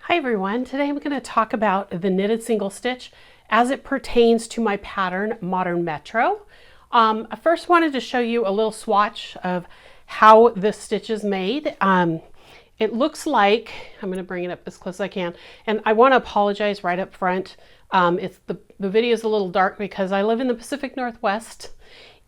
Hi everyone, today I'm going to talk about the knitted single stitch as it pertains to my pattern Modern Metro. I first wanted to show you a little swatch of how this stitch is made. It looks like, I'm going to bring it up as close as I can, and I want to apologize right up front. The video is a little dark because I live in the Pacific Northwest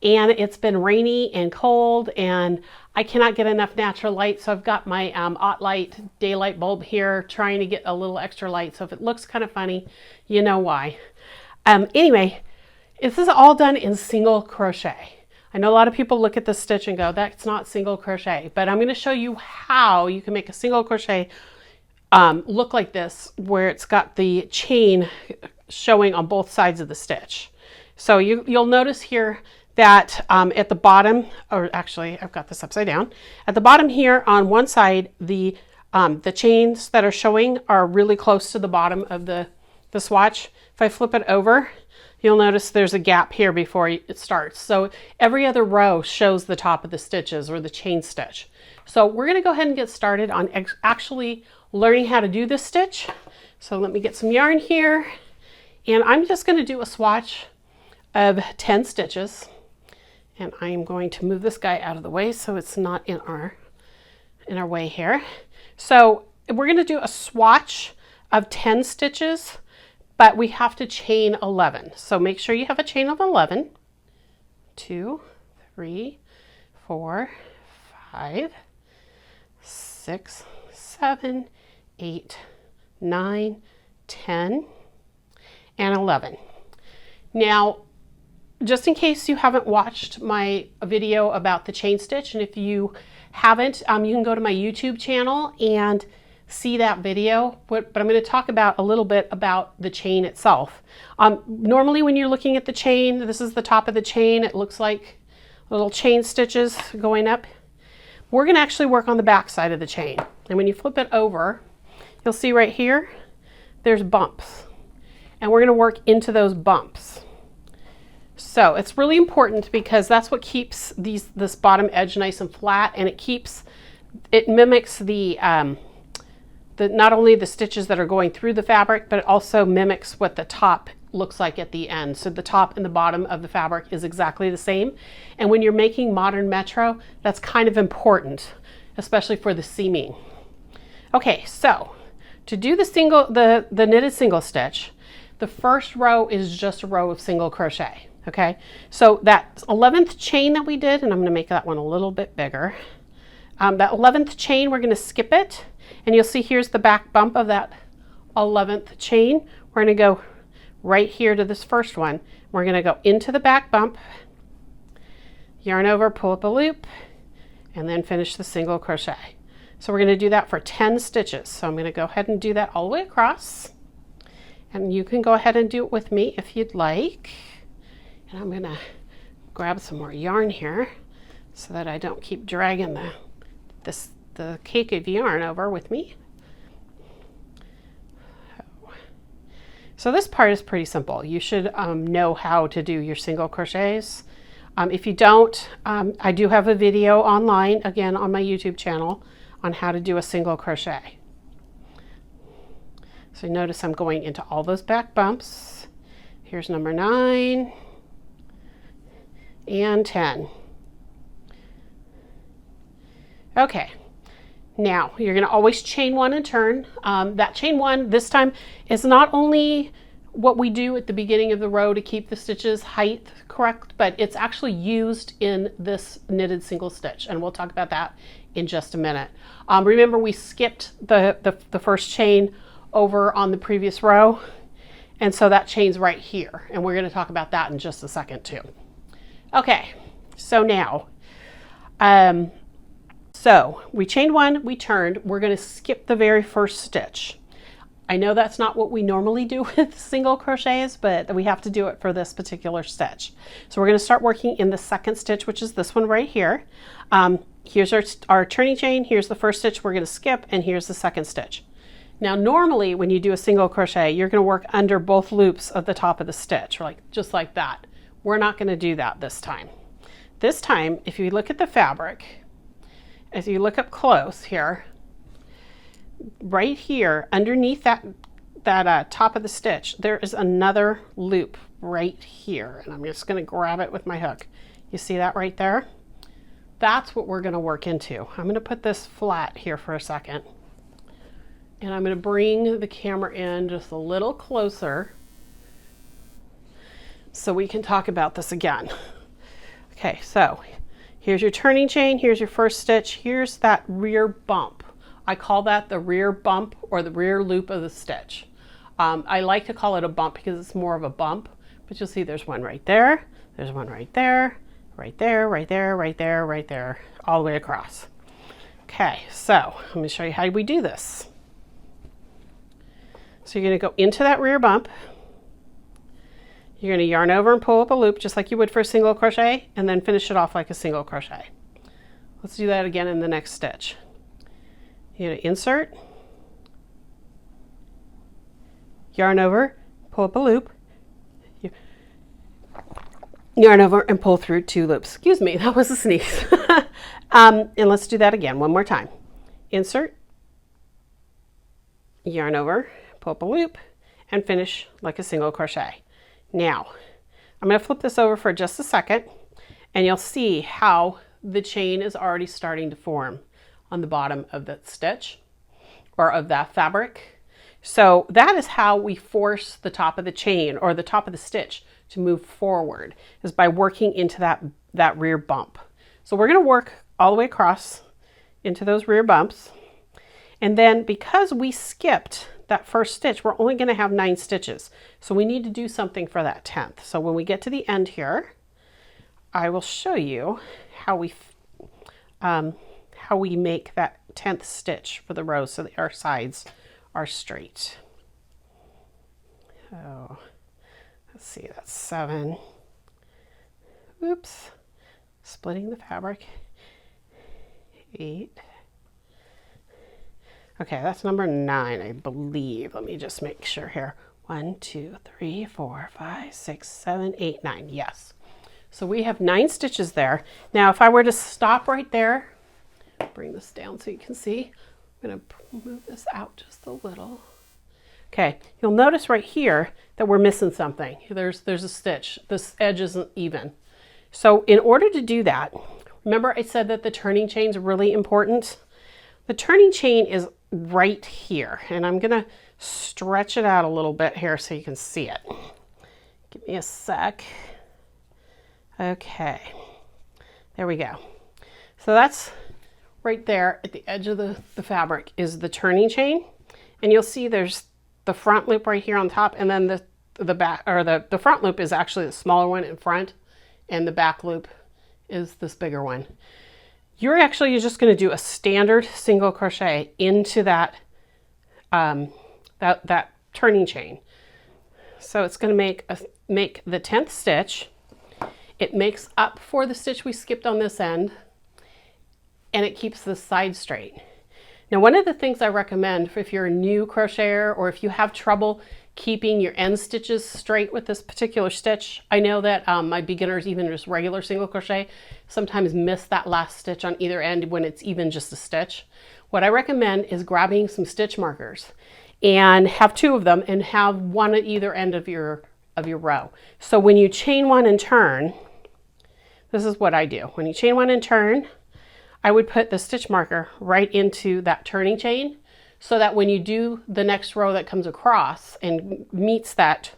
and it's been rainy and cold and I cannot get enough natural light, so I've got my OttLite daylight bulb here trying to get a little extra light. So if it looks kind of funny, you know why. Anyway, this is all done in single crochet. I know a lot of people look at this stitch and go, that's not single crochet, but I'm going to show you how you can make a single crochet look like this, where it's got the chain showing on both sides of the stitch. So you'll notice here that at the bottom, or actually I've got this upside down, at the bottom here on one side, the chains that are showing are really close to the bottom of the swatch. If I flip it over, you'll notice there's a gap here before it starts. So every other row shows the top of the stitches or the chain stitch. So we're going to go ahead and get started on actually learning how to do this stitch. So let me get some yarn here, and I'm just going to do a swatch of 10 stitches. And I am going to move this guy out of the way so it's not in our way here. So we're going to do a swatch of 10 stitches, but we have to chain 11. So make sure you have a chain of 11. 2, 3, 4, 5, 6, 7, 8, 9, 10, and 11. Now, just in case you haven't watched my video about the chain stitch, and if you haven't, you can go to my YouTube channel and see that video, but I'm going to talk about a little bit about the chain itself. Normally when you're looking at the chain, this is the top of the chain. It looks like little chain stitches going up. We're going to actually work on the back side of the chain. And when you flip it over, you'll see right here, there's bumps. And we're going to work into those bumps. So it's really important because that's what keeps this bottom edge nice and flat, and it mimics the not only the stitches that are going through the fabric, but it also mimics what the top looks like at the end. So the top and the bottom of the fabric is exactly the same. And when you're making Modern Metro, that's kind of important, especially for the seaming. Okay, so to do the knitted single stitch, the first row is just a row of single crochet. Okay, so that 11th chain that we did, and I'm going to make that one a little bit bigger. That 11th chain, we're going to skip it, and you'll see here's the back bump of that 11th chain. We're going to go right here to this first one. We're going to go into the back bump, yarn over, pull up a loop, and then finish the single crochet. So we're going to do that for 10 stitches. So I'm going to go ahead and do that all the way across, and you can go ahead and do it with me if you'd like. And I'm going to grab some more yarn here so that I don't keep dragging the cake of yarn over with me. So this part is pretty simple. You should know how to do your single crochets. If you don't, I do have a video online, again on my YouTube channel, on how to do a single crochet. So notice I'm going into all those back bumps. Here's number 9. And 10. Okay, now you're going to always chain 1 and turn. That chain 1 this time is not only what we do at the beginning of the row to keep the stitches height correct, but it's actually used in this knitted single stitch, and we'll talk about that in just a minute. Remember, we skipped the first chain over on the previous row, and so that chain's right here, and we're going to talk about that in just a second too. Okay, so now, so we chained 1, we turned, we're going to skip the very first stitch. I know that's not what we normally do with single crochets, but we have to do it for this particular stitch. So we're going to start working in the second stitch, which is this one right here. Here's our turning chain, here's the first stitch we're going to skip, and here's the second stitch. Now normally when you do a single crochet, you're going to work under both loops of the top of the stitch, just like that. We're not going to do that this time. This time, if you look at the fabric, as you look up close here, right here underneath that top of the stitch, there is another loop right here. And I'm just going to grab it with my hook. You see that right there? That's what we're going to work into. I'm going to put this flat here for a second. And I'm going to bring the camera in just a little closer so we can talk about this again. Okay, so here's your turning chain, here's your first stitch, here's that rear bump. I call that the rear bump or the rear loop of the stitch. I like to call it a bump because it's more of a bump, but you'll see there's one right there, there's one right there, right there, right there, right there, right there, all the way across. Okay, so let me show you how we do this. So you're going to go into that rear bump. You're going to yarn over and pull up a loop just like you would for a single crochet, and then finish it off like a single crochet. Let's do that again in the next stitch. You're going to insert, yarn over, pull up a loop, yarn over and pull through 2 loops. Excuse me, that was a sneeze. And let's do that again one more time. Insert, yarn over, pull up a loop, and finish like a single crochet. Now, I'm going to flip this over for just a second, and you'll see how the chain is already starting to form on the bottom of that stitch or of that fabric. So that is how we force the top of the chain or the top of the stitch to move forward, is by working into that rear bump. So we're going to work all the way across into those rear bumps. And then because we skipped that first stitch, we're only going to have 9 stitches. So we need to do something for that 10th. So when we get to the end here, I will show you how we make that 10th stitch for the row so that our sides are straight. So let's see, that's 7. Oops, splitting the fabric. 8. Okay, that's number 9, I believe. Let me just make sure here. 1, 2, 3, 4, 5, 6, 7, 8, 9. Yes. So we have 9 stitches there. Now, if I were to stop right there, bring this down so you can see. I'm going to move this out just a little. Okay, you'll notice right here that we're missing something. There's a stitch. This edge isn't even. So in order to do that, remember I said that the turning chain is really important? The turning chain is right here, and I'm going to stretch it out a little bit here so you can see it. Give me a sec. Okay, there we go. So that's right there at the edge of the fabric is the turning chain, and you'll see there's the front loop right here on top, and then the back, or the front loop is actually the smaller one in front, and the back loop is this bigger one. You're just going to do a standard single crochet into that that turning chain. So it's going to make the 10th stitch. It makes up for the stitch we skipped on this end, and it keeps the side straight. Now, one of the things I recommend if you're a new crocheter or if you have trouble keeping your end stitches straight with this particular stitch, I know that my beginners, even just regular single crochet, sometimes miss that last stitch on either end when it's even just a stitch. What I recommend is grabbing some stitch markers and have 2 of them and have one at either end of your row. So when you chain 1 and turn, this is what I do. When you chain 1 and turn, I would put the stitch marker right into that turning chain so that when you do the next row that comes across and meets that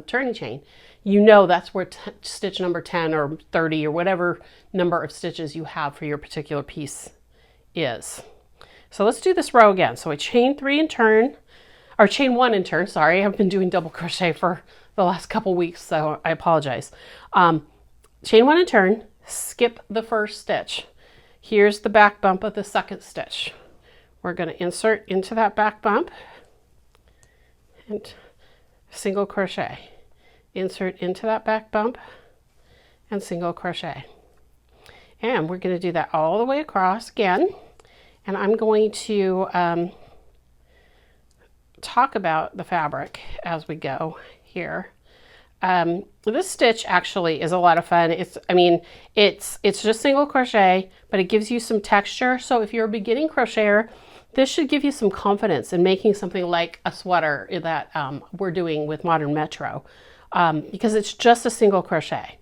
turning chain, you know that's where stitch number 10 or 30 or whatever number of stitches you have for your particular piece is. So let's do this row again. So I chain 3 and turn, or chain 1 and turn, sorry. I've been doing double crochet for the last couple weeks, so I apologize. Chain 1 and turn, skip the first stitch. Here's the back bump of the second stitch. We're going to insert into that back bump and single crochet. Insert into that back bump and single crochet. And we're going to do that all the way across again. And I'm going to talk about the fabric as we go here. This stitch actually is a lot of fun. It's just single crochet, but it gives you some texture. So if you're a beginning crocheter, this should give you some confidence in making something like a sweater that we're doing with Modern Metro, because it's just a single crochet.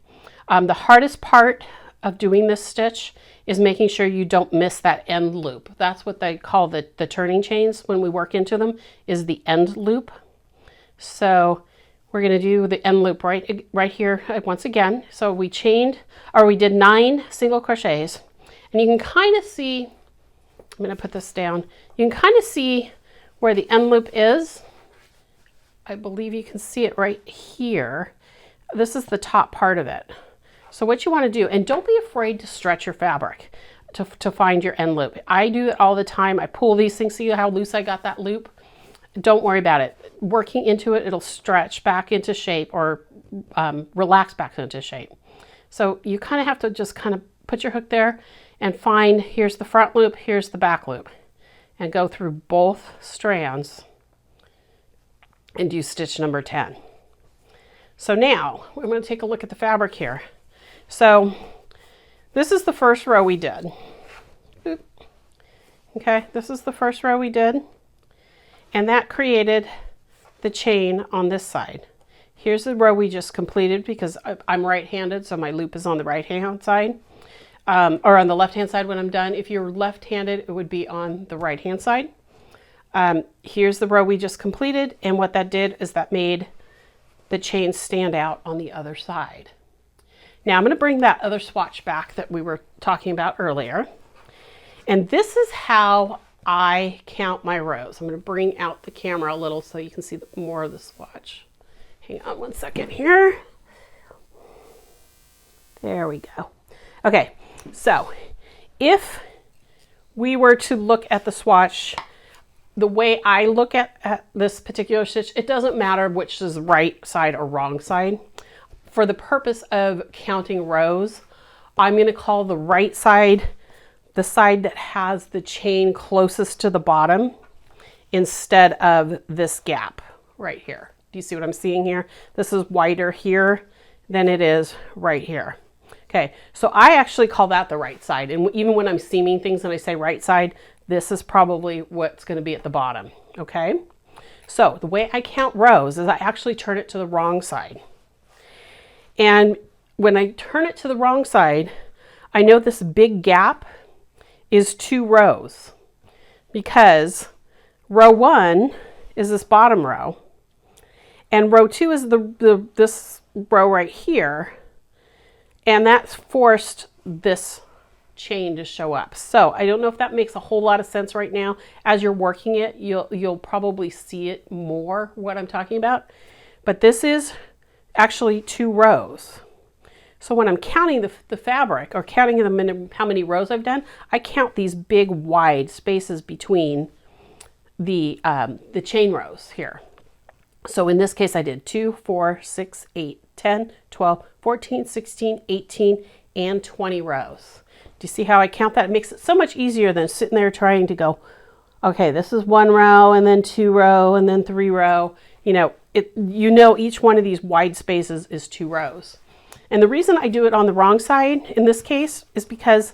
The hardest part of doing this stitch is making sure you don't miss that end loop. That's what they call the turning chains when we work into them, is the end loop. So we're going to do the end loop right here once again. So we did 9 single crochets, and you can kind of see, I'm going to put this down, you can kind of see where the end loop is. I believe you can see it right here. This is the top part of it. So what you want to do, and don't be afraid to stretch your fabric to find your end loop. I do it all the time. I pull these things, see how loose I got that loop? Don't worry about it. Working into it, it'll stretch back into shape, or relax back into shape. So you kind of have to just kind of put your hook there and find, here's the front loop, here's the back loop, and go through both strands and do stitch number 10. So now I'm going to take a look at the fabric here. So this is the first row we did. Okay, this is the first row we did, and that created the chain on this side. Here's the row we just completed, because I'm right-handed, so my loop is on the right-hand side, or on the left-hand side when I'm done. If you're left-handed, it would be on the right-hand side. Here's the row we just completed, and what that did is that made the chain stand out on the other side. Now I'm going to bring that other swatch back that we were talking about earlier. And this is how I count my rows. I'm going to bring out the camera a little so you can see more of the swatch. Hang on one second here. There we go. Okay, so if we were to look at the swatch, the way I look at this particular stitch, it doesn't matter which is right side or wrong side. For the purpose of counting rows, I'm going to call the right side the side that has the chain closest to the bottom, instead of this gap right here. Do you see what I'm seeing here? This is wider here than it is right here. Okay, so I actually call that the right side. And even when I'm seaming things and I say right side, this is probably what's going to be at the bottom. Okay, so the way I count rows is I actually turn it to the wrong side. And when I turn it to the wrong side, I know this big gap is 2 rows, because row 1 is this bottom row, and row 2 is this row right here, and that's forced this chain to show up. So I don't know if that makes a whole lot of sense right now. As you're working it, you'll probably see it more, what I'm talking about. But this is actually 2 rows. So when I'm counting the fabric, or counting how many rows I've done, I count these big wide spaces between the chain rows here. So in this case I did 2, 4, 6, 8, 10, 12, 14, 16, 18, and 20 rows. Do you see how I count that? It makes it so much easier than sitting there trying to go, okay, this is 1 row, and then 2 row, and then 3 row. You know each one of these wide spaces is 2 rows. And the reason I do it on the wrong side in this case is because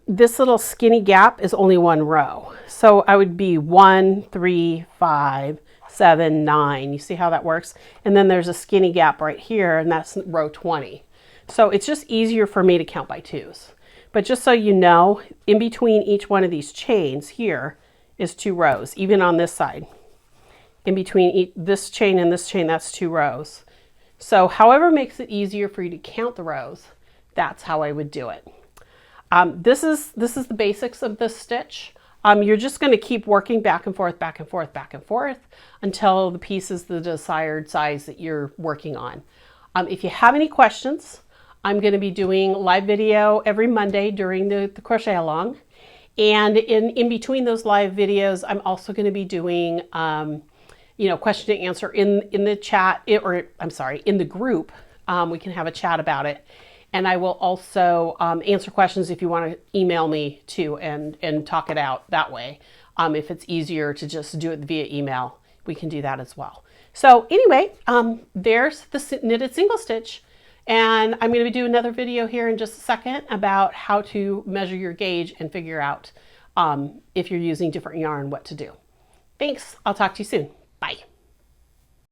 this little skinny gap is only 1 row. So I would be 1, 3, 5, 7, 9. You see how that works? And then there's a skinny gap right here, and that's row 20. So it's just easier for me to count by 2s. But just so you know, in between each one of these chains here is 2 rows, even on this side. In between this chain and this chain, that's 2 rows. So however makes it easier for you to count the rows, that's how I would do it. This is the basics of this stitch. You're just going to keep working back and forth, back and forth, back and forth until the piece is the desired size that you're working on. If you have any questions, I'm going to be doing live video every Monday during the crochet along. And in between those live videos, I'm also going to be doing question and answer in the chat, in the group. We can have a chat about it. And I will also answer questions if you want to email me too, and talk it out that way. If it's easier to just do it via email, we can do that as well. So anyway, there's the knitted single stitch. And I'm going to do another video here in just a second about how to measure your gauge and figure out if you're using different yarn, what to do. Thanks. I'll talk to you soon.